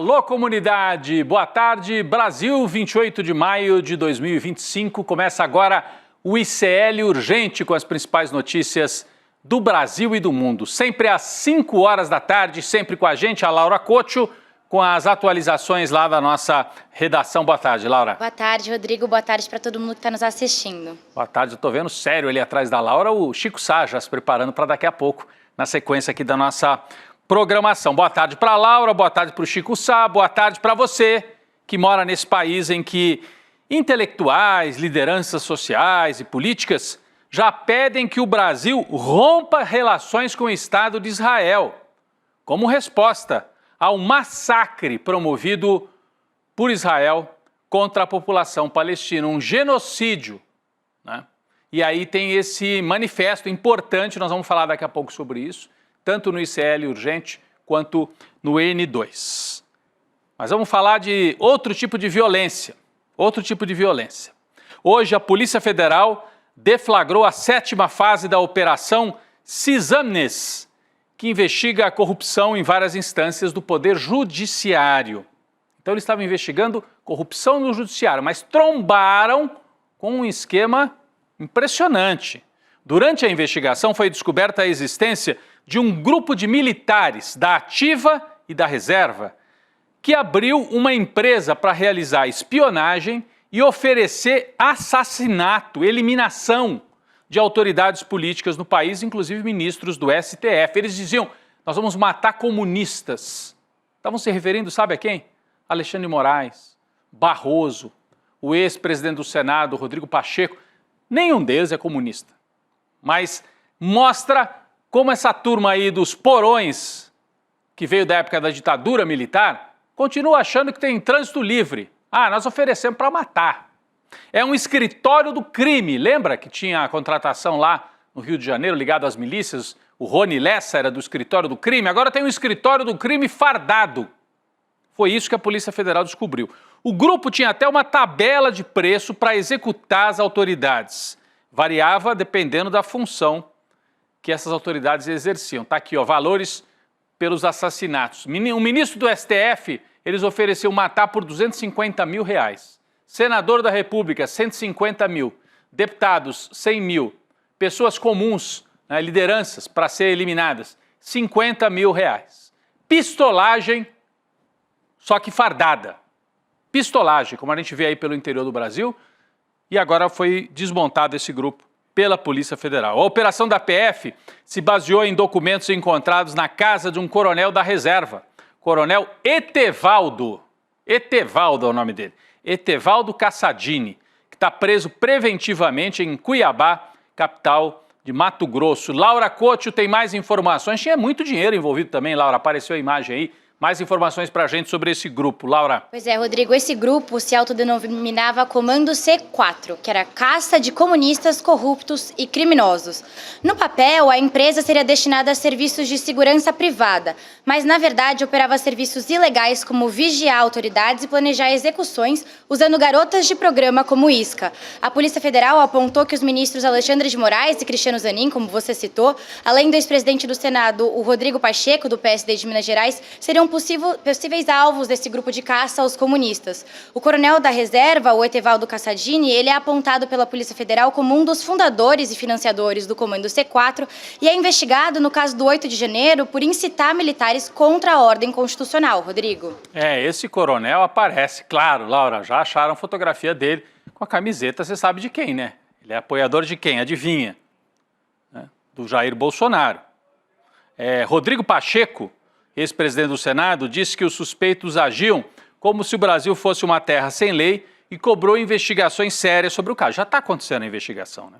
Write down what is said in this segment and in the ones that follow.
Alô, comunidade! Boa tarde, Brasil, 28 de maio de 2025. Começa agora o ICL Urgente com as principais notícias do Brasil e do mundo. Sempre às 5 horas da tarde, sempre com a gente, a Laura Couto, com as atualizações lá da nossa redação. Boa tarde, Laura. Boa tarde, Rodrigo. Boa tarde para todo mundo que está nos assistindo. Boa tarde. Eu estou vendo sério ali atrás da Laura o Chico Sá já se preparando para daqui a pouco, na sequência aqui da nossa programação. Boa tarde para a Laura, boa tarde para o Chico Sá, boa tarde para você que mora nesse país em que intelectuais, lideranças sociais e políticas já pedem que o Brasil rompa relações com o Estado de Israel, como resposta ao massacre promovido por Israel contra a população palestina, um genocídio, né? E aí tem esse manifesto importante, nós vamos falar daqui a pouco sobre isso, tanto no ICL Urgente quanto no N2. Mas vamos falar de outro tipo de violência, Hoje a Polícia Federal deflagrou a 7ª fase da Operação Cisâmnes, que investiga a corrupção em várias instâncias do Poder Judiciário. Então eles estavam investigando corrupção no Judiciário, mas trombaram com um esquema impressionante. Durante a investigação foi descoberta a existência de um grupo de militares da Ativa e da Reserva que abriu uma empresa para realizar espionagem e oferecer assassinato, eliminação de autoridades políticas no país, inclusive ministros do STF. Eles diziam, nós vamos matar comunistas. Estavam se referindo, sabe a quem? Alexandre de Moraes, Barroso, o ex-presidente do Senado, Rodrigo Pacheco. Nenhum deles é comunista. Mas mostra como essa turma aí dos porões, que veio da época da ditadura militar, continua achando que tem trânsito livre. Ah, nós oferecemos para matar. É um escritório do crime. Lembra que tinha a contratação lá no Rio de Janeiro, ligado às milícias? O Rony Lessa era do escritório do crime. Agora tem um escritório do crime fardado. Foi isso que a Polícia Federal descobriu. O grupo tinha até uma tabela de preço para executar as autoridades. Variava dependendo da função que essas autoridades exerciam. Está aqui, ó, valores pelos assassinatos. Um ministro do STF, eles ofereciam matar por R$250 mil. Senador da República, 150 mil. Deputados, 100 mil. Pessoas comuns, né, lideranças para ser eliminadas, 50 mil reais. Pistolagem, só que fardada. Pistolagem, como a gente vê aí pelo interior do Brasil, e agora foi desmontado esse grupo pela Polícia Federal. A operação da PF se baseou em documentos encontrados na casa de um coronel da reserva, Coronel Etevaldo. Etevaldo é o nome dele. Etevaldo Cassadini, que está preso preventivamente em Cuiabá, capital de Mato Grosso. Laura Couto tem mais informações. Tinha muito dinheiro envolvido também, Laura. Apareceu a imagem aí. Mais informações para a gente sobre esse grupo, Laura. Pois é, Rodrigo, esse grupo se autodenominava Comando C4, que era caça de comunistas corruptos e criminosos. No papel, a empresa seria destinada a serviços de segurança privada, mas na verdade operava serviços ilegais como vigiar autoridades e planejar execuções usando garotas de programa como isca. A Polícia Federal apontou que os ministros Alexandre de Moraes e Cristiano Zanin, como você citou, além do ex-presidente do Senado, o Rodrigo Pacheco, do PSD de Minas Gerais, seriam possíveis alvos desse grupo de caça aos comunistas. O coronel da reserva, o Etevaldo Cassadini, ele é apontado pela Polícia Federal como um dos fundadores e financiadores do Comando C4 e é investigado no caso do 8 de janeiro por incitar militares contra a ordem constitucional. Rodrigo. Esse coronel aparece, claro, Laura, já acharam fotografia dele com a camiseta, você sabe de quem, né? Ele é apoiador de quem? Adivinha? Do Jair Bolsonaro. Rodrigo Pacheco, ex-presidente do Senado, disse que os suspeitos agiam como se o Brasil fosse uma terra sem lei e cobrou investigações sérias sobre o caso. Já está acontecendo a investigação, né?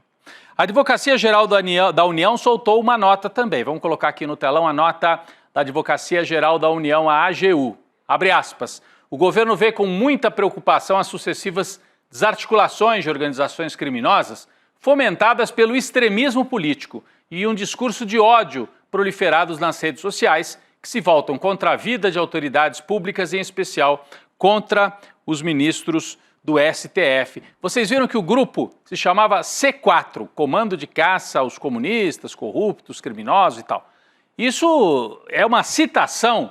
A Advocacia Geral da União soltou uma nota também. Vamos colocar aqui no telão a nota da Advocacia Geral da União, a AGU. Abre aspas. O governo vê com muita preocupação as sucessivas desarticulações de organizações criminosas fomentadas pelo extremismo político e um discurso de ódio proliferados nas redes sociais que se voltam contra a vida de autoridades públicas, em especial contra os ministros do STF. Vocês viram que o grupo se chamava C4, Comando de Caça aos Comunistas, Corruptos, Criminosos e tal. Isso é uma citação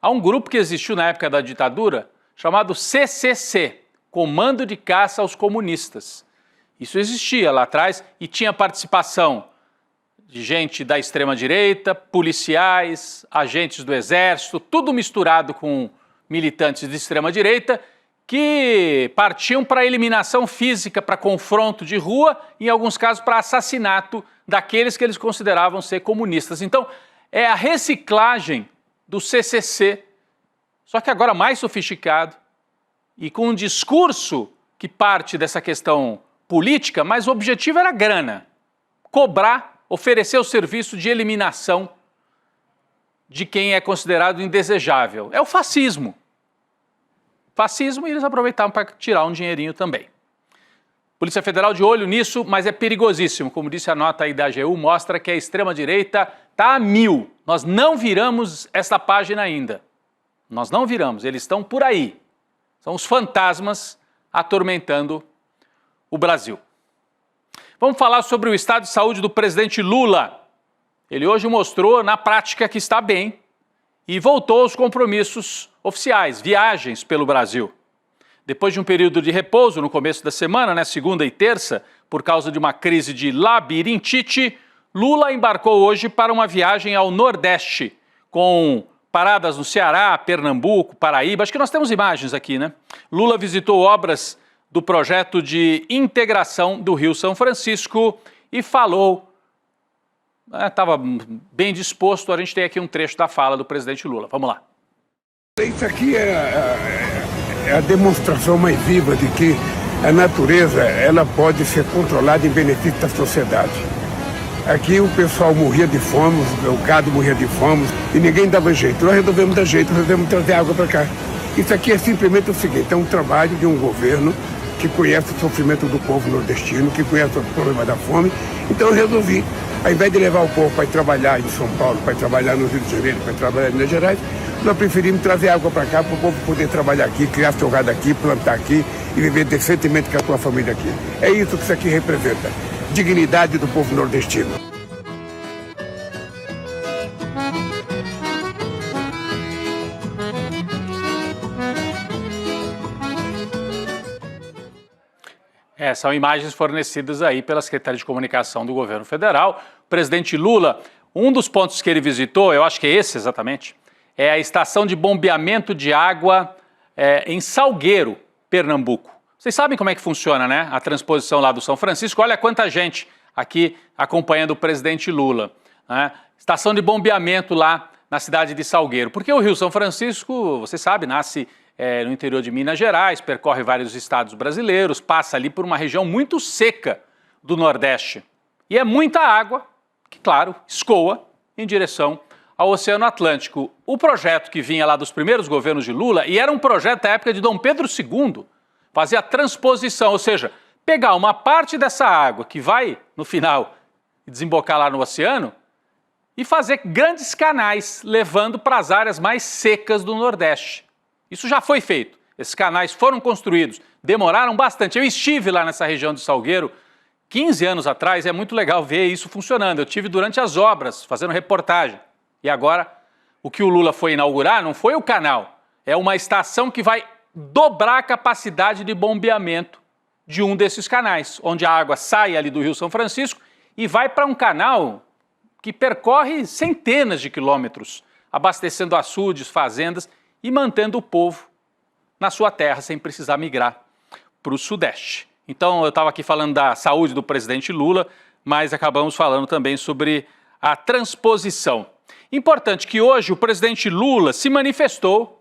Há um grupo que existiu na época da ditadura chamado CCC, Comando de Caça aos Comunistas. Isso existia lá atrás e tinha participação de gente da extrema-direita, policiais, agentes do exército, tudo misturado com militantes de extrema-direita que partiam para eliminação física, para confronto de rua, em alguns casos para assassinato daqueles que eles consideravam ser comunistas. Então, é a reciclagem do CCC, só que agora mais sofisticado e com um discurso que parte dessa questão política, mas o objetivo era grana, cobrar, oferecer o serviço de eliminação de quem é considerado indesejável. É o fascismo. Fascismo, e eles aproveitavam para tirar um dinheirinho também. Polícia Federal de olho nisso, mas é perigosíssimo. Como disse a nota aí da AGU, mostra que a extrema-direita está a 1000. Nós não viramos essa página ainda. Nós não viramos, eles estão por aí. São os fantasmas atormentando o Brasil. Vamos falar sobre o estado de saúde do presidente Lula. Ele hoje mostrou na prática que está bem e voltou aos compromissos oficiais, viagens pelo Brasil. Depois de um período de repouso no começo da semana, segunda e terça, por causa de uma crise de labirintite, Lula embarcou hoje para uma viagem ao Nordeste, com paradas no Ceará, Pernambuco, Paraíba. Acho que nós temos imagens aqui, né? Lula visitou obras do projeto de integração do Rio São Francisco e falou, estava bem disposto. A gente tem aqui um trecho da fala do presidente Lula. Vamos lá. Isso aqui é a demonstração mais viva de que a natureza ela pode ser controlada em benefício da sociedade. Aqui o pessoal morria de fome, o gado morria de fome e ninguém dava jeito. Nós resolvemos dar jeito, resolvemos trazer água para cá. Isso aqui é simplesmente o seguinte, é um trabalho de um governo que conhece o sofrimento do povo nordestino, que conhece o problema da fome. Então eu resolvi, ao invés de levar o povo para ir trabalhar em São Paulo, para ir trabalhar no Rio de Janeiro, para ir trabalhar em Minas Gerais, nós preferimos trazer água para cá para o povo poder trabalhar aqui, criar seu gado aqui, plantar aqui e viver decentemente com a sua família aqui. É isso que isso aqui representa, dignidade do povo nordestino. São imagens fornecidas aí pela Secretaria de Comunicação do Governo Federal. O presidente Lula, um dos pontos que ele visitou, eu acho que é esse exatamente, é a estação de bombeamento de água em Salgueiro, Pernambuco. Vocês sabem como é que funciona, né? A transposição lá do São Francisco. Olha quanta gente aqui acompanhando o presidente Lula, né? Estação de bombeamento lá na cidade de Salgueiro. Porque o Rio São Francisco, você sabe, nasce no interior de Minas Gerais, percorre vários estados brasileiros, passa ali por uma região muito seca do Nordeste. E é muita água que, claro, escoa em direção ao Oceano Atlântico. O projeto que vinha lá dos primeiros governos de Lula, e era um projeto da época de Dom Pedro II, fazia a transposição, ou seja, pegar uma parte dessa água que vai, no final, desembocar lá no oceano e fazer grandes canais, levando para as áreas mais secas do Nordeste. Isso já foi feito. Esses canais foram construídos, demoraram bastante. Eu estive lá nessa região de Salgueiro 15 anos atrás, é muito legal ver isso funcionando. Eu estive durante as obras, fazendo reportagem. E agora, o que o Lula foi inaugurar não foi o canal, é uma estação que vai dobrar a capacidade de bombeamento de um desses canais, onde a água sai ali do Rio São Francisco e vai para um canal que percorre centenas de quilômetros, abastecendo açudes, fazendas e mantendo o povo na sua terra sem precisar migrar para o Sudeste. Então, eu estava aqui falando da saúde do presidente Lula, mas acabamos falando também sobre a transposição. Importante que hoje o presidente Lula se manifestou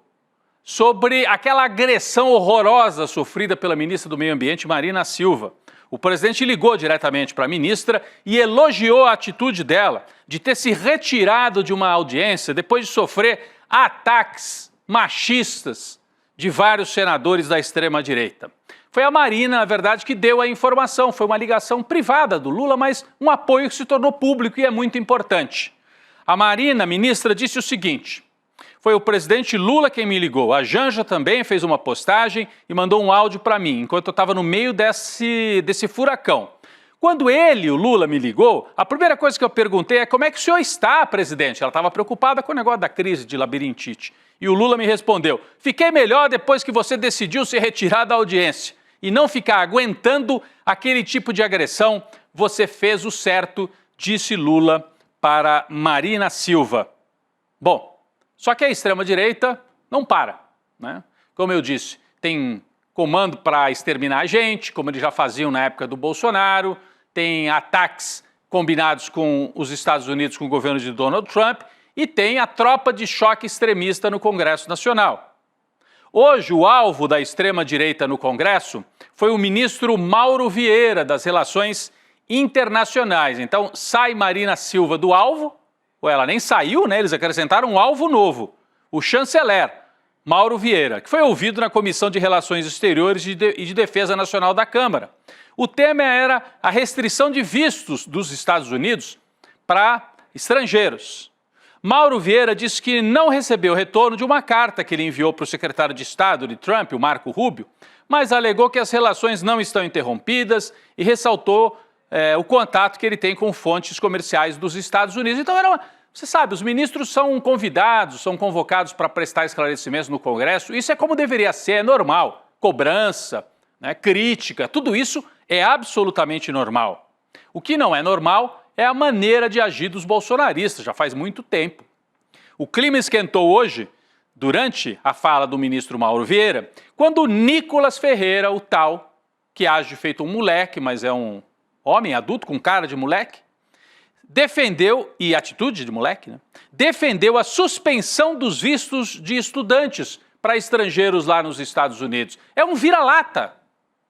sobre aquela agressão horrorosa sofrida pela ministra do Meio Ambiente, Marina Silva. O presidente ligou diretamente para a ministra e elogiou a atitude dela de ter se retirado de uma audiência depois de sofrer ataques machistas de vários senadores da extrema-direita. Foi a Marina, na verdade, que deu a informação. Foi uma ligação privada do Lula, mas um apoio que se tornou público e é muito importante. A Marina, ministra, disse o seguinte: foi o presidente Lula quem me ligou. A Janja também fez uma postagem e mandou um áudio para mim, enquanto eu estava no meio desse furacão. Quando o Lula, me ligou, a primeira coisa que eu perguntei é como é que o senhor está, presidente? Ela estava preocupada com o negócio da crise de labirintite. E o Lula me respondeu: fiquei melhor depois que você decidiu se retirar da audiência e não ficar aguentando aquele tipo de agressão. Você fez o certo, disse Lula para Marina Silva. Bom, só que a extrema-direita não para, né? Como eu disse, tem comando para exterminar a gente, como eles já faziam na época do Bolsonaro, tem ataques combinados com os Estados Unidos, com o governo de Donald Trump, e tem a tropa de choque extremista no Congresso Nacional. Hoje, o alvo da extrema-direita no Congresso foi o ministro Mauro Vieira, das Relações Internacionais. Então, sai Marina Silva do alvo, ou ela nem saiu, né? Eles acrescentaram um alvo novo, o chanceler Mauro Vieira, que foi ouvido na Comissão de Relações Exteriores e de Defesa Nacional da Câmara. O tema era a restrição de vistos dos Estados Unidos para estrangeiros. Mauro Vieira disse que não recebeu retorno de uma carta que ele enviou para o secretário de Estado de Trump, o Marco Rubio, mas alegou que as relações não estão interrompidas e ressaltou o contato que ele tem com fontes comerciais dos Estados Unidos. Então, você sabe, os ministros são convidados, são convocados para prestar esclarecimentos no Congresso. Isso é como deveria ser, é normal. Cobrança, né, crítica, tudo isso é absolutamente normal. O que não é normal é a maneira de agir dos bolsonaristas, já faz muito tempo. O clima esquentou hoje, durante a fala do ministro Mauro Vieira, quando o Nicolas Ferreira, o tal, que age feito um moleque, mas é um homem adulto com cara de moleque, defendeu, e atitude de moleque, né? Defendeu a suspensão dos vistos de estudantes para estrangeiros lá nos Estados Unidos. É um vira-lata.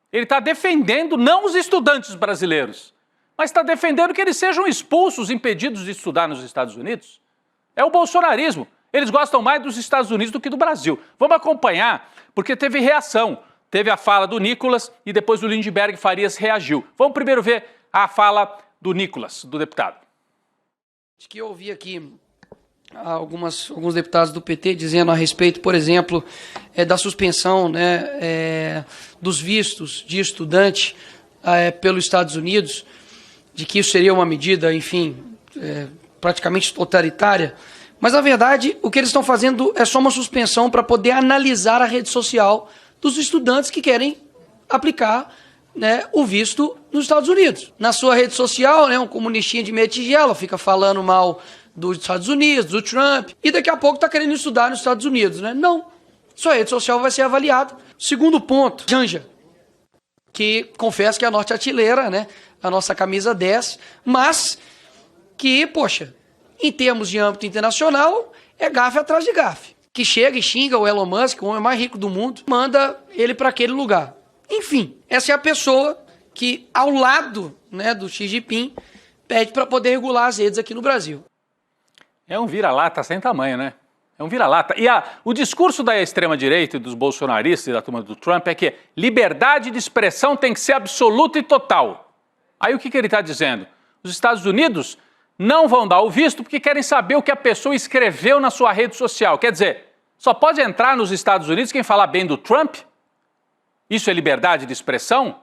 Ele está defendendo não os estudantes brasileiros, mas está defendendo que eles sejam expulsos, impedidos de estudar nos Estados Unidos. É o bolsonarismo. Eles gostam mais dos Estados Unidos do que do Brasil. Vamos acompanhar, porque teve reação. Teve a fala do Nicolas e depois o Lindenberg Farias reagiu. Vamos primeiro ver a fala do Nicolas, do deputado. Acho que eu ouvi aqui alguns deputados do PT dizendo a respeito, por exemplo, da suspensão, né, dos vistos de estudante pelos Estados Unidos, de que isso seria uma medida, enfim, praticamente totalitária. Mas, na verdade, o que eles estão fazendo é só uma suspensão para poder analisar a rede social dos estudantes que querem aplicar, né, o visto nos Estados Unidos. Na sua rede social, né, um comunistinha de meia tigela fica falando mal dos Estados Unidos, do Trump, e daqui a pouco está querendo estudar nos Estados Unidos, né? Não. Sua rede social vai ser avaliada. Segundo ponto, Janja, que confesso que é a norte-artilheira, né, a nossa camisa 10, mas que, poxa, em termos de âmbito internacional, é gafe atrás de gafe. Que chega e xinga o Elon Musk, o homem mais rico do mundo, manda ele para aquele lugar. Enfim, essa é a pessoa que, ao lado, né, do Xi Jinping, pede para poder regular as redes aqui no Brasil. É um vira-lata sem tamanho, né? É um vira-lata. E o discurso da extrema-direita e dos bolsonaristas e da turma do Trump é que liberdade de expressão tem que ser absoluta e total. Aí o que ele está dizendo? Os Estados Unidos não vão dar o visto porque querem saber o que a pessoa escreveu na sua rede social. Quer dizer, só pode entrar nos Estados Unidos quem falar bem do Trump? Isso é liberdade de expressão?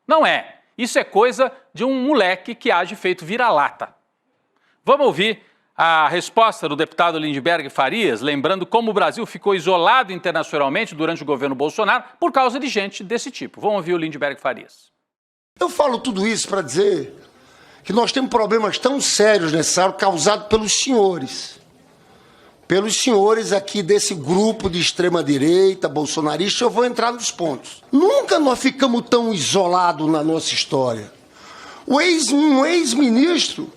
Não é. Isso é coisa de um moleque que age feito vira-lata. Vamos ouvir a resposta do deputado Lindenberg Farias, lembrando como o Brasil ficou isolado internacionalmente durante o governo Bolsonaro por causa de gente desse tipo. Vamos ouvir o Lindenberg Farias. Eu falo tudo isso para dizer que nós temos problemas tão sérios nessa área causados pelos senhores aqui desse grupo de extrema-direita, bolsonarista. Eu vou entrar nos pontos. Nunca nós ficamos tão isolados na nossa história. Um ex-ministro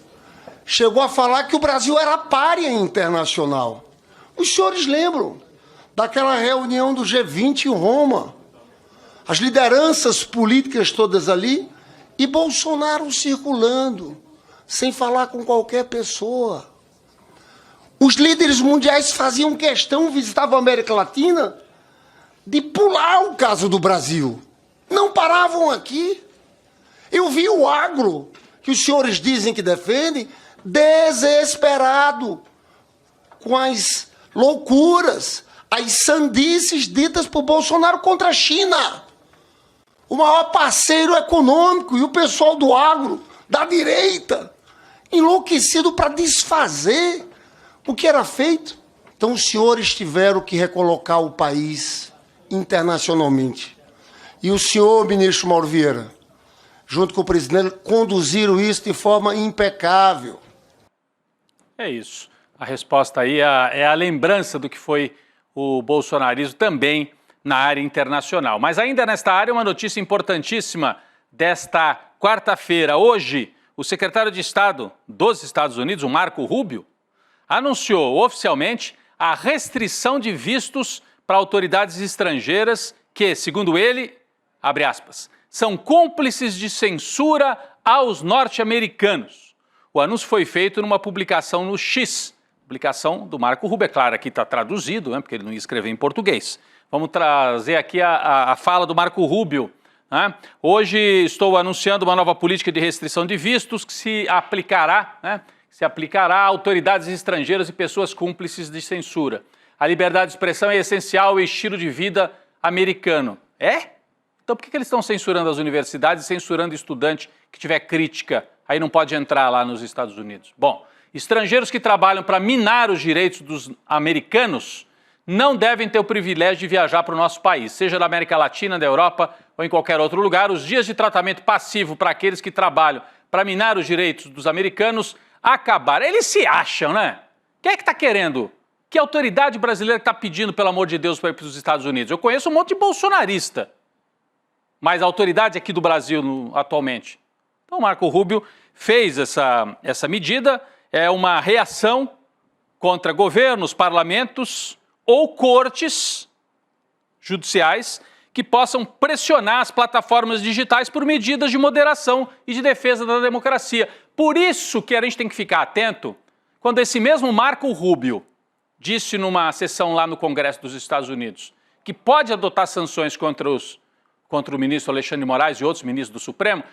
chegou a falar que o Brasil era pária internacional. Os senhores lembram daquela reunião do G20 em Roma? As lideranças políticas todas ali e Bolsonaro circulando, sem falar com qualquer pessoa. Os líderes mundiais faziam questão, visitavam a América Latina, de pular o caso do Brasil. Não paravam aqui. Eu vi o agro, que os senhores dizem que defendem, desesperado com as loucuras, as sandices ditas por Bolsonaro contra a China, o maior parceiro econômico, e o pessoal do agro, da direita, enlouquecido para desfazer o que era feito Então, os senhores tiveram que recolocar o país internacionalmente. E o senhor, ministro Mauro Vieira, junto com o presidente, conduziram isso de forma impecável. É isso. A resposta aí é a lembrança do que foi o bolsonarismo também na área internacional. Mas ainda nesta área, uma notícia importantíssima desta quarta-feira. Hoje, o secretário de Estado dos Estados Unidos, o Marco Rubio, anunciou oficialmente a restrição de vistos para autoridades estrangeiras que, segundo ele, abre aspas, são cúmplices de censura aos norte-americanos. O anúncio foi feito numa publicação no X, publicação do Marco Rubio. É claro, aqui está traduzido, né, porque ele não ia escrever em português. Vamos trazer aqui a fala do Marco Rubio. Né? Hoje estou anunciando uma nova política de restrição de vistos que se aplicará a autoridades estrangeiras e pessoas cúmplices de censura. A liberdade de expressão é essencial ao estilo de vida americano. É? Então por que eles estão censurando as universidades e censurando estudante que tiver crítica? Aí não pode entrar lá nos Estados Unidos. Bom, estrangeiros que trabalham para minar os direitos dos americanos não devem ter o privilégio de viajar para o nosso país, seja da América Latina, da Europa ou em qualquer outro lugar. Os dias de tratamento passivo para aqueles que trabalham para minar os direitos dos americanos acabaram. Eles se acham, né? Quem é que está querendo? Que autoridade brasileira está pedindo, pelo amor de Deus, para ir para os Estados Unidos? Eu conheço um monte de bolsonarista, mas a autoridade aqui do Brasil atualmente. Então o Marco Rubio fez essa medida, é uma reação contra governos, parlamentos ou cortes judiciais que possam pressionar as plataformas digitais por medidas de moderação e de defesa da democracia. Por isso que a gente tem que ficar atento quando esse mesmo Marco Rubio disse numa sessão lá no Congresso dos Estados Unidos que pode adotar sanções contra o ministro Alexandre de Moraes e outros ministros do Supremo.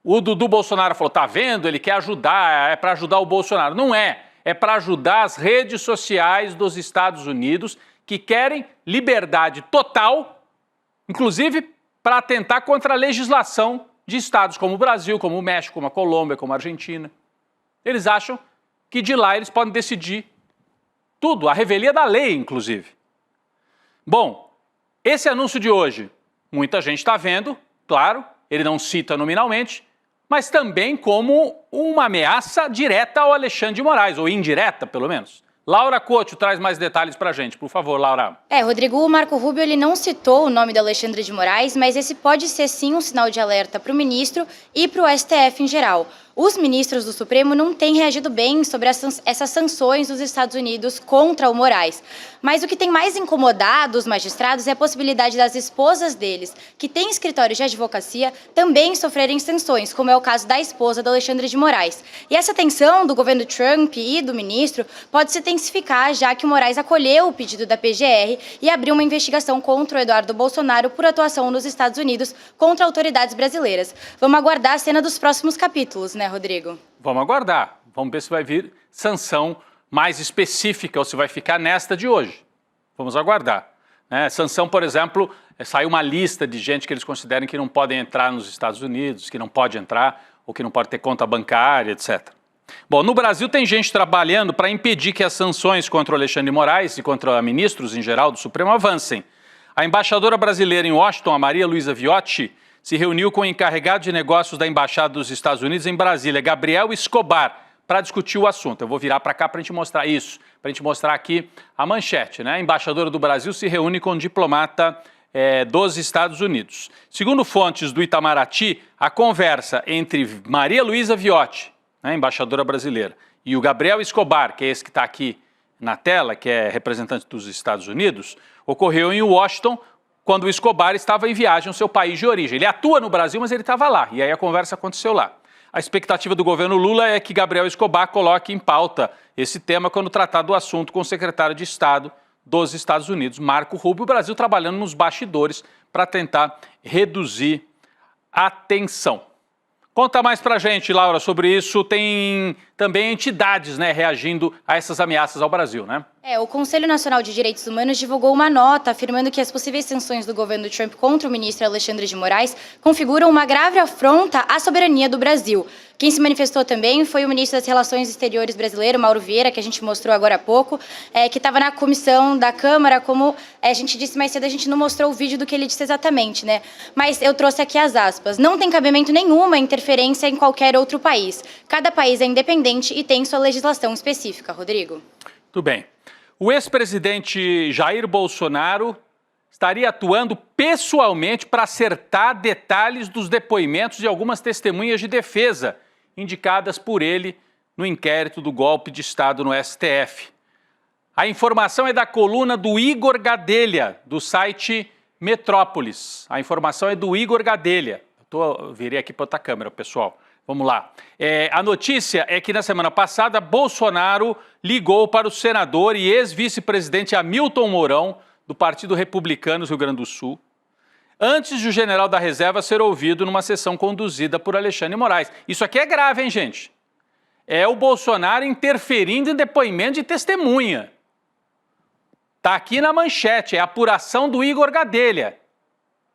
O Dudu Bolsonaro falou, tá vendo? Ele quer ajudar, é para ajudar o Bolsonaro. Não é, é para ajudar as redes sociais dos Estados Unidos que querem liberdade total, inclusive para atentar contra a legislação de estados como o Brasil, como o México, como a Colômbia, como a Argentina. Eles acham que de lá eles podem decidir tudo, a revelia da lei, inclusive. Bom, esse anúncio de hoje, muita gente está vendo, claro, ele não cita nominalmente, mas também como uma ameaça direta ao Alexandre de Moraes, ou indireta, pelo menos. Laura Couto traz mais detalhes para a gente, por favor, Laura. Rodrigo, o Marco Rubio ele não citou o nome do Alexandre de Moraes, mas esse pode ser sim um sinal de alerta para o ministro e para o STF em geral. Os ministros do Supremo não têm reagido bem sobre essas sanções dos Estados Unidos contra o Moraes. Mas o que tem mais incomodado os magistrados é a possibilidade das esposas deles, que têm escritórios de advocacia, também sofrerem sanções, como é o caso da esposa do Alexandre de Moraes. E essa tensão do governo Trump e do ministro pode se intensificar, já que o Moraes acolheu o pedido da PGR e abriu uma investigação contra o Eduardo Bolsonaro por atuação nos Estados Unidos contra autoridades brasileiras. Vamos aguardar a cena dos próximos capítulos, né, Rodrigo? Vamos aguardar. Vamos ver se vai vir sanção mais específica ou se vai ficar nesta de hoje. Vamos aguardar. Sanção, por exemplo, saiu uma lista de gente que eles consideram que não podem entrar nos Estados Unidos, que não pode entrar ou que não pode ter conta bancária, etc. Bom, no Brasil tem gente trabalhando para impedir que as sanções contra o Alexandre de Moraes e contra ministros em geral do Supremo avancem. A embaixadora brasileira em Washington, a Maria Luísa Viotti, se reuniu com o encarregado de negócios da Embaixada dos Estados Unidos em Brasília, Gabriel Escobar, para discutir o assunto. Eu vou virar para cá para a gente mostrar isso, para a gente mostrar aqui a manchete, né? A embaixadora do Brasil se reúne com um diplomata dos Estados Unidos. Segundo fontes do Itamaraty, a conversa entre Maria Luísa Viotti, né, embaixadora brasileira, e o Gabriel Escobar, que é esse que está aqui na tela, que é representante dos Estados Unidos, ocorreu em Washington, quando o Escobar estava em viagem ao seu país de origem. Ele atua no Brasil, mas ele estava lá, e aí a conversa aconteceu lá. A expectativa do governo Lula é que Gabriel Escobar coloque em pauta esse tema quando tratar do assunto com o secretário de Estado dos Estados Unidos, Marco Rubio. O Brasil trabalhando nos bastidores para tentar reduzir a tensão. Conta mais pra gente, Laura, sobre isso. Tem também entidades, né, reagindo a essas ameaças ao Brasil, né? O Conselho Nacional de Direitos Humanos divulgou uma nota afirmando que as possíveis sanções do governo Trump contra o ministro Alexandre de Moraes configuram uma grave afronta à soberania do Brasil. Quem se manifestou também foi o ministro das Relações Exteriores brasileiro, Mauro Vieira, que a gente mostrou agora há pouco, que estava na comissão da Câmara. Como a gente disse mais cedo, a gente não mostrou o vídeo do que ele disse exatamente, né? Mas eu trouxe aqui as aspas. Não tem cabimento nenhuma interferência em qualquer outro país. Cada país é independente e tem sua legislação específica. Rodrigo. Tudo bem. O ex-presidente Jair Bolsonaro estaria atuando pessoalmente para acertar detalhes dos depoimentos de algumas testemunhas de defesa indicadas por ele no inquérito do golpe de Estado no STF. A informação é da coluna do Igor Gadelha, do site Metrópolis. A informação é do Igor Gadelha. Virei aqui para outra câmera, pessoal. Vamos lá. A notícia é que na semana passada, Bolsonaro ligou para o senador e ex-vice-presidente Hamilton Mourão, do Partido Republicano do Rio Grande do Sul, antes de o general da reserva ser ouvido numa sessão conduzida por Alexandre de Moraes. Isso aqui é grave, hein, gente? É o Bolsonaro interferindo em depoimento de testemunha. Está aqui na manchete, é a apuração do Igor Gadelha.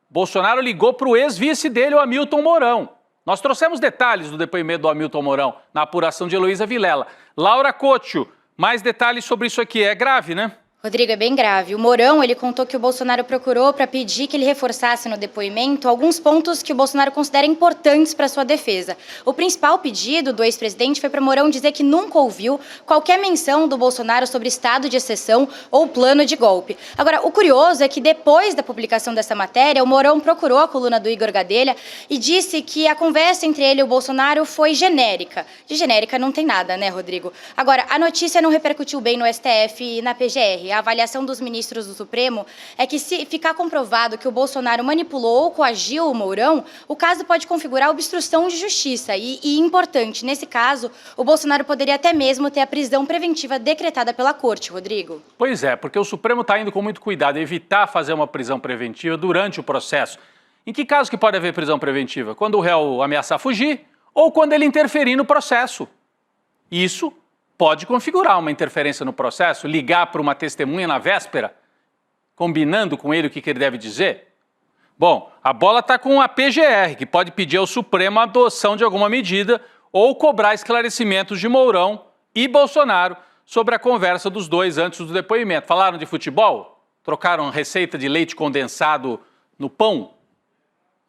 Bolsonaro ligou para o ex-vice dele, o Hamilton Mourão. Nós trouxemos detalhes do depoimento do Hamilton Mourão na apuração de Heloísa Vilela. Laura Couto, mais detalhes sobre isso aqui. É grave, né? Rodrigo, é bem grave. O Mourão, ele contou que o Bolsonaro procurou para pedir que ele reforçasse no depoimento alguns pontos que o Bolsonaro considera importantes para sua defesa. O principal pedido do ex-presidente foi para Mourão dizer que nunca ouviu qualquer menção do Bolsonaro sobre estado de exceção ou plano de golpe. Agora, o curioso é que depois da publicação dessa matéria, o Mourão procurou a coluna do Igor Gadelha e disse que a conversa entre ele e o Bolsonaro foi genérica. De genérica não tem nada, né, Rodrigo? Agora, a notícia não repercutiu bem no STF e na PGR. A avaliação dos ministros do Supremo é que, se ficar comprovado que o Bolsonaro manipulou ou coagiu o Mourão, o caso pode configurar obstrução de justiça. E importante, nesse caso, o Bolsonaro poderia até mesmo ter a prisão preventiva decretada pela Corte, Rodrigo. Pois é, porque o Supremo está indo com muito cuidado, evitar fazer uma prisão preventiva durante o processo. Em que caso que pode haver prisão preventiva? Quando o réu ameaçar fugir ou quando ele interferir no processo. Isso pode configurar uma interferência no processo, ligar para uma testemunha na véspera, combinando com ele o que ele deve dizer. Bom, a bola está com a PGR, que pode pedir ao Supremo a adoção de alguma medida ou cobrar esclarecimentos de Mourão e Bolsonaro sobre a conversa dos dois antes do depoimento. Falaram de futebol? Trocaram receita de leite condensado no pão?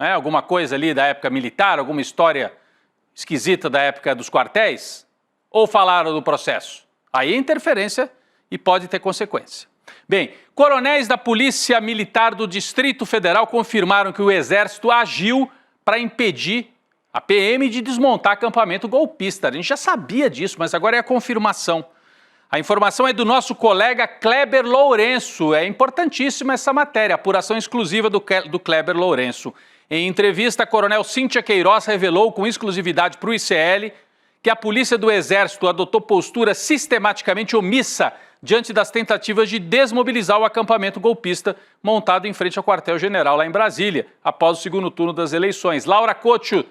Alguma coisa ali da época militar, alguma história esquisita da época dos quartéis? Ou falaram do processo? Aí é interferência e pode ter consequência. Bem, coronéis da Polícia Militar do Distrito Federal confirmaram que o Exército agiu para impedir a PM de desmontar acampamento golpista. A gente já sabia disso, mas agora é a confirmação. A informação é do nosso colega Kleber Lourenço. É importantíssima essa matéria, apuração exclusiva do Kleber Lourenço. Em entrevista, a coronel Cíntia Queiroz revelou com exclusividade para o ICL que a Polícia do Exército adotou postura sistematicamente omissa diante das tentativas de desmobilizar o acampamento golpista montado em frente ao quartel-general lá em Brasília, após o segundo turno das eleições. Laura Couto,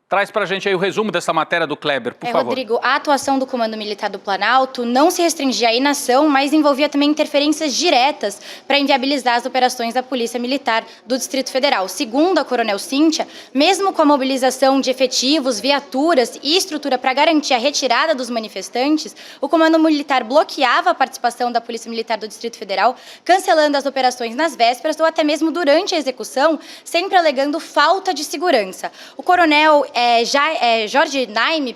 traz pra gente aí o resumo dessa matéria do Kleber, por favor. Rodrigo, a atuação do Comando Militar do Planalto não se restringia à inação, mas envolvia também interferências diretas para inviabilizar as operações da Polícia Militar do Distrito Federal. Segundo a coronel Cíntia, mesmo com a mobilização de efetivos, viaturas e estrutura para garantir a retirada dos manifestantes, o Comando Militar bloqueava a participação da Polícia Militar do Distrito Federal, cancelando as operações nas vésperas ou até mesmo durante a execução, sempre alegando falta de segurança. O coronel Jorge Naime,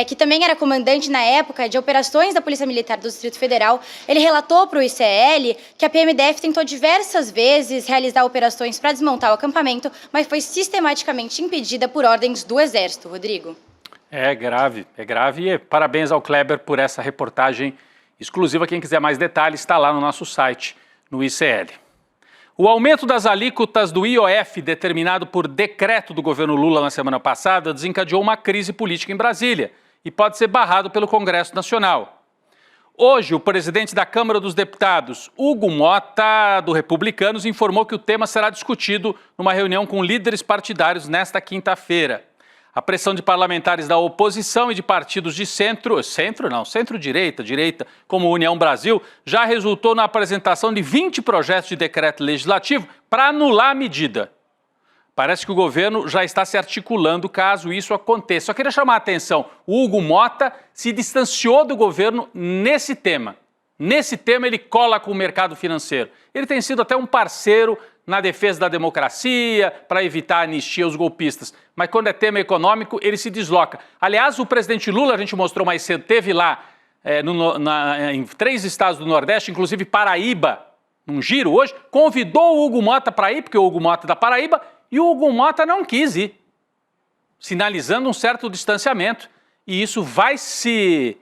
que também era comandante na época de operações da Polícia Militar do Distrito Federal, ele relatou para o ICL que a PMDF tentou diversas vezes realizar operações para desmontar o acampamento, mas foi sistematicamente impedida por ordens do Exército, Rodrigo. É grave e parabéns ao Kleber por essa reportagem exclusiva. Quem quiser mais detalhes está lá no nosso site, no ICL. O aumento das alíquotas do IOF, determinado por decreto do governo Lula na semana passada, desencadeou uma crise política em Brasília e pode ser barrado pelo Congresso Nacional. Hoje, o presidente da Câmara dos Deputados, Hugo Mota, do Republicanos, informou que o tema será discutido numa reunião com líderes partidários nesta quinta-feira. A pressão de parlamentares da oposição e de partidos de centro-direita, como União Brasil, já resultou na apresentação de 20 projetos de decreto legislativo para anular a medida. Parece que o governo já está se articulando caso isso aconteça. Só queria chamar a atenção, o Hugo Motta se distanciou do governo nesse tema. Nesse tema ele cola com o mercado financeiro. Ele tem sido até um parceiro na defesa da democracia, para evitar a anistia aos golpistas. Mas quando é tema econômico, ele se desloca. Aliás, o presidente Lula, a gente mostrou mais cedo, teve lá em 3 estados do Nordeste, inclusive Paraíba, num giro hoje, convidou o Hugo Motta para ir, porque o Hugo Motta é da Paraíba, e o Hugo Motta não quis ir, sinalizando um certo distanciamento. E isso vai se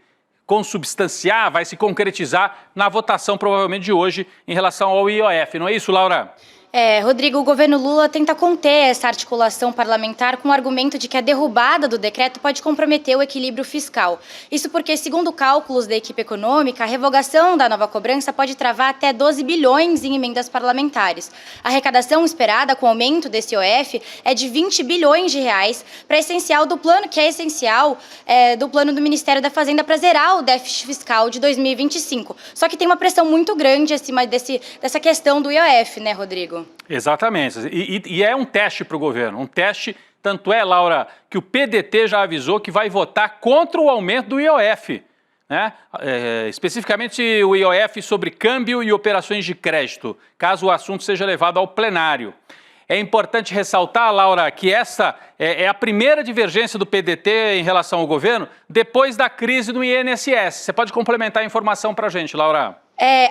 consubstanciar, vai se concretizar na votação provavelmente de hoje em relação ao IOF. Não é isso, Laura? Rodrigo, o governo Lula tenta conter essa articulação parlamentar com o argumento de que a derrubada do decreto pode comprometer o equilíbrio fiscal. Isso porque, segundo cálculos da equipe econômica, a revogação da nova cobrança pode travar até 12 bilhões em emendas parlamentares. A arrecadação esperada com o aumento desse IOF é de 20 bilhões de reais, para essencial do plano, que é essencial do plano do Ministério da Fazenda para zerar o déficit fiscal de 2025. Só que tem uma pressão muito grande acima dessa questão do IOF, né, Rodrigo? Exatamente, e é um teste para o governo, um teste, tanto é, Laura, que o PDT já avisou que vai votar contra o aumento do IOF, né? Especificamente o IOF sobre câmbio e operações de crédito, caso o assunto seja levado ao plenário. É importante ressaltar, Laura, que essa é a primeira divergência do PDT em relação ao governo depois da crise no INSS. Você pode complementar a informação para a gente, Laura?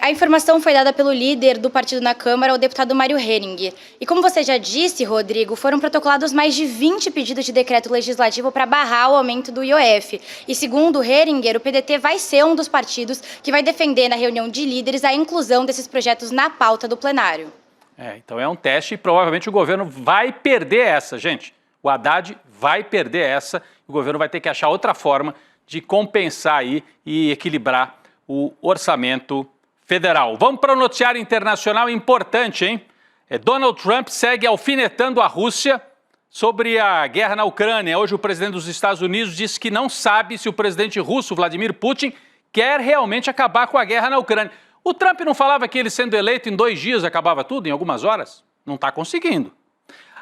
A informação foi dada pelo líder do partido na Câmara, o deputado Mário Hering. E como você já disse, Rodrigo, foram protocolados mais de 20 pedidos de decreto legislativo para barrar o aumento do IOF. E segundo o Heringer, o PDT vai ser um dos partidos que vai defender na reunião de líderes a inclusão desses projetos na pauta do plenário. Então é um teste e provavelmente o governo vai perder essa, gente. O Haddad vai perder essa, o governo vai ter que achar outra forma de compensar aí e equilibrar o orçamento federal. Vamos para o noticiário internacional importante, hein? Donald Trump segue alfinetando a Rússia sobre a guerra na Ucrânia. Hoje o presidente dos Estados Unidos disse que não sabe se o presidente russo, Vladimir Putin, quer realmente acabar com a guerra na Ucrânia. O Trump não falava que ele sendo eleito em 2 dias acabava tudo, em algumas horas? Não está conseguindo.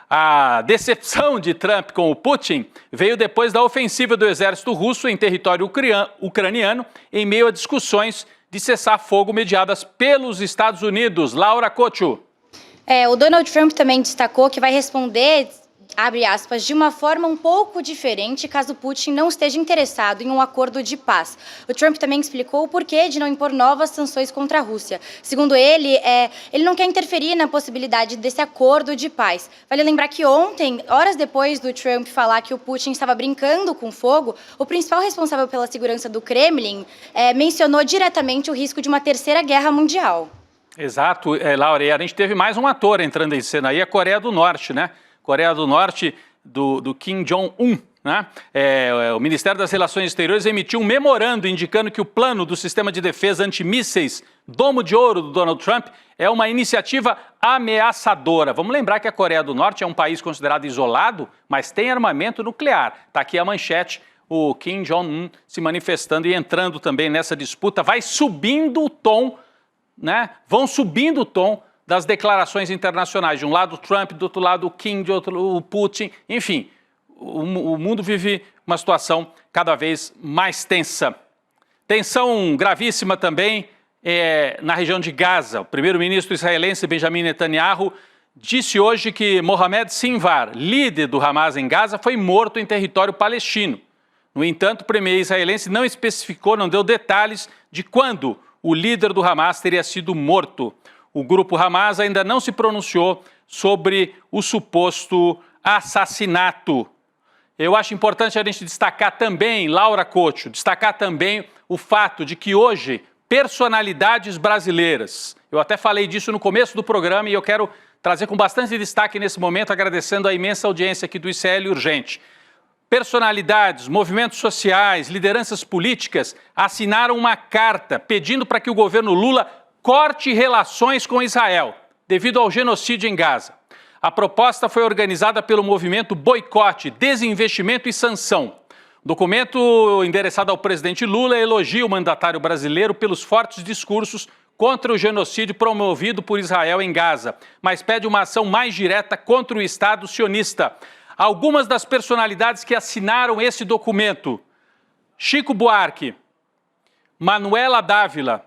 A decepção de Trump com o Putin veio depois da ofensiva do exército russo em território ucraniano, em meio a discussões de cessar-fogo mediadas pelos Estados Unidos. Laura Couto. O Donald Trump também destacou que vai responder, abre aspas, de uma forma um pouco diferente caso Putin não esteja interessado em um acordo de paz. O Trump também explicou o porquê de não impor novas sanções contra a Rússia. Segundo ele, ele não quer interferir na possibilidade desse acordo de paz. Vale lembrar que ontem, horas depois do Trump falar que o Putin estava brincando com fogo, o principal responsável pela segurança do Kremlin mencionou diretamente o risco de uma terceira guerra mundial. Exato, Laura, e a gente teve mais um ator entrando em cena aí, a Coreia do Norte, né? Coreia do Norte, do Kim Jong-un, né? O Ministério das Relações Exteriores emitiu um memorando indicando que o plano do sistema de defesa antimísseis Domo de Ouro do Donald Trump é uma iniciativa ameaçadora. Vamos lembrar que a Coreia do Norte é um país considerado isolado, mas tem armamento nuclear. Está aqui a manchete, o Kim Jong-un se manifestando e entrando também nessa disputa. Vai subindo o tom, né? Vão subindo o tom das declarações internacionais. De um lado o Trump, do outro lado o Kim, de outro o Putin. Enfim, o mundo vive uma situação cada vez mais tensa. Tensão gravíssima também na região de Gaza. O primeiro-ministro israelense Benjamin Netanyahu disse hoje que Mohamed Sinwar, líder do Hamas em Gaza, foi morto em território palestino. No entanto, o premier israelense não especificou, não deu detalhes de quando o líder do Hamas teria sido morto. O grupo Hamas ainda não se pronunciou sobre o suposto assassinato. Eu acho importante a gente destacar também, Laura Couto, destacar também o fato de que hoje personalidades brasileiras, eu até falei disso no começo do programa e eu quero trazer com bastante destaque nesse momento, agradecendo a imensa audiência aqui do ICL Urgente. Personalidades, movimentos sociais, lideranças políticas assinaram uma carta pedindo para que o governo Lula corte relações com Israel, devido ao genocídio em Gaza. A proposta foi organizada pelo movimento Boicote, Desinvestimento e Sanção. O documento endereçado ao presidente Lula elogia o mandatário brasileiro pelos fortes discursos contra o genocídio promovido por Israel em Gaza, mas pede uma ação mais direta contra o Estado sionista. Algumas das personalidades que assinaram esse documento: Chico Buarque, Manuela Dávila,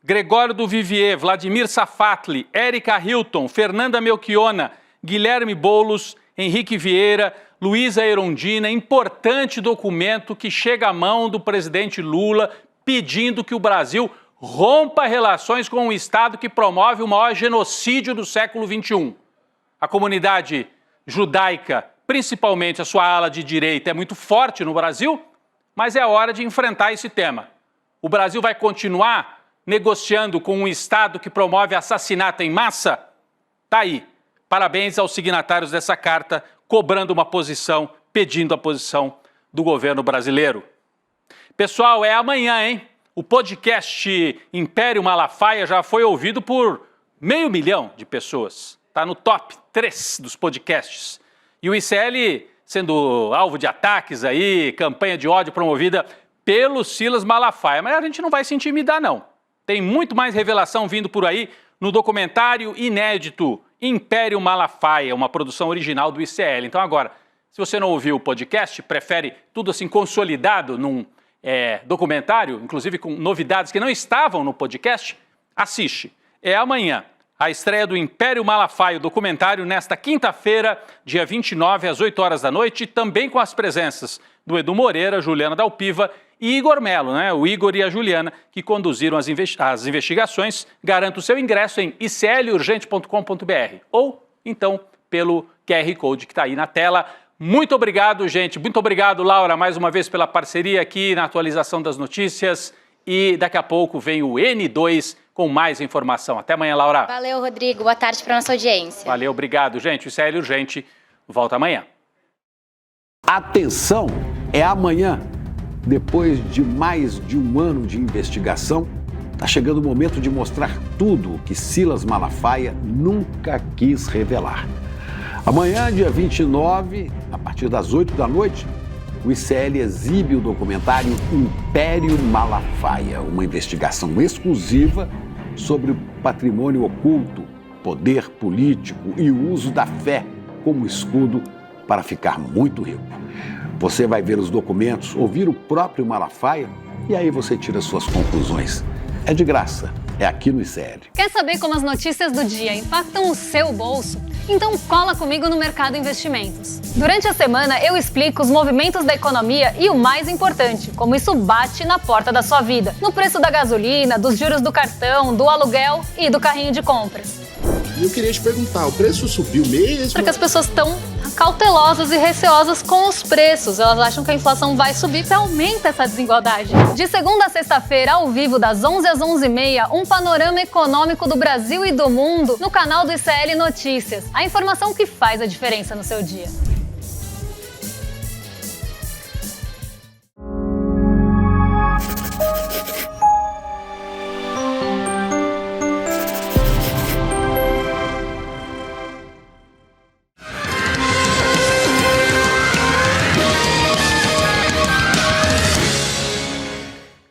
Gregório do Vivier, Vladimir Safatli, Érica Hilton, Fernanda Melchiona, Guilherme Boulos, Henrique Vieira, Luísa Erundina. Importante documento que chega à mão do presidente Lula pedindo que o Brasil rompa relações com um Estado que promove o maior genocídio do século XXI. A comunidade judaica, principalmente a sua ala de direita, é muito forte no Brasil, mas é hora de enfrentar esse tema. O Brasil vai continuar negociando com um Estado que promove assassinato em massa? Tá aí. Parabéns aos signatários dessa carta, cobrando uma posição, pedindo a posição do governo brasileiro. Pessoal, é amanhã, hein? O podcast Império Malafaia já foi ouvido por 500 mil de pessoas. Está no top 3 dos podcasts. E o ICL sendo alvo de ataques aí, campanha de ódio promovida pelo Silas Malafaia. Mas a gente não vai se intimidar, não. Tem muito mais revelação vindo por aí no documentário inédito Império Malafaia, uma produção original do ICL. Então agora, se você não ouviu o podcast, prefere tudo assim consolidado num documentário, inclusive com novidades que não estavam no podcast, assiste. É amanhã a estreia do Império Malafaia, o documentário, nesta quinta-feira, dia 29, às 8 horas da noite, também com as presenças do Edu Moreira, Juliana Dalpiva e Igor Melo, né? O Igor e a Juliana, que conduziram as investigações. Garanta o seu ingresso em iclurgente.com.br ou, então, pelo QR Code que está aí na tela. Muito obrigado, gente. Muito obrigado, Laura, mais uma vez pela parceria aqui na atualização das notícias. E daqui a pouco vem o N2 com mais informação. Até amanhã, Laura. Valeu, Rodrigo. Boa tarde para nossa audiência. Valeu, obrigado, gente. O ICL Urgente volta amanhã. Atenção, é amanhã. Depois de mais de um ano de investigação, está chegando o momento de mostrar tudo o que Silas Malafaia nunca quis revelar. Amanhã, dia 29, a partir das 8 da noite, o ICL exibe o documentário Império Malafaia, uma investigação exclusiva sobre o patrimônio oculto, poder político e o uso da fé como escudo para ficar muito rico. Você vai ver os documentos, ouvir o próprio Malafaia e aí você tira suas conclusões. É de graça, é aqui no ICL. Quer saber como as notícias do dia impactam o seu bolso? Então cola comigo no Mercado Investimentos. Durante a semana eu explico os movimentos da economia e o mais importante, como isso bate na porta da sua vida. No preço da gasolina, dos juros do cartão, do aluguel e do carrinho de compras. E eu queria te perguntar, o preço subiu mesmo? Porque as pessoas estão cautelosas e receosas com os preços. Elas acham que a inflação vai subir e aumenta essa desigualdade. De segunda a sexta-feira, ao vivo, das 11 às 11h30, um panorama econômico do Brasil e do mundo no canal do ICL Notícias. A informação que faz a diferença no seu dia.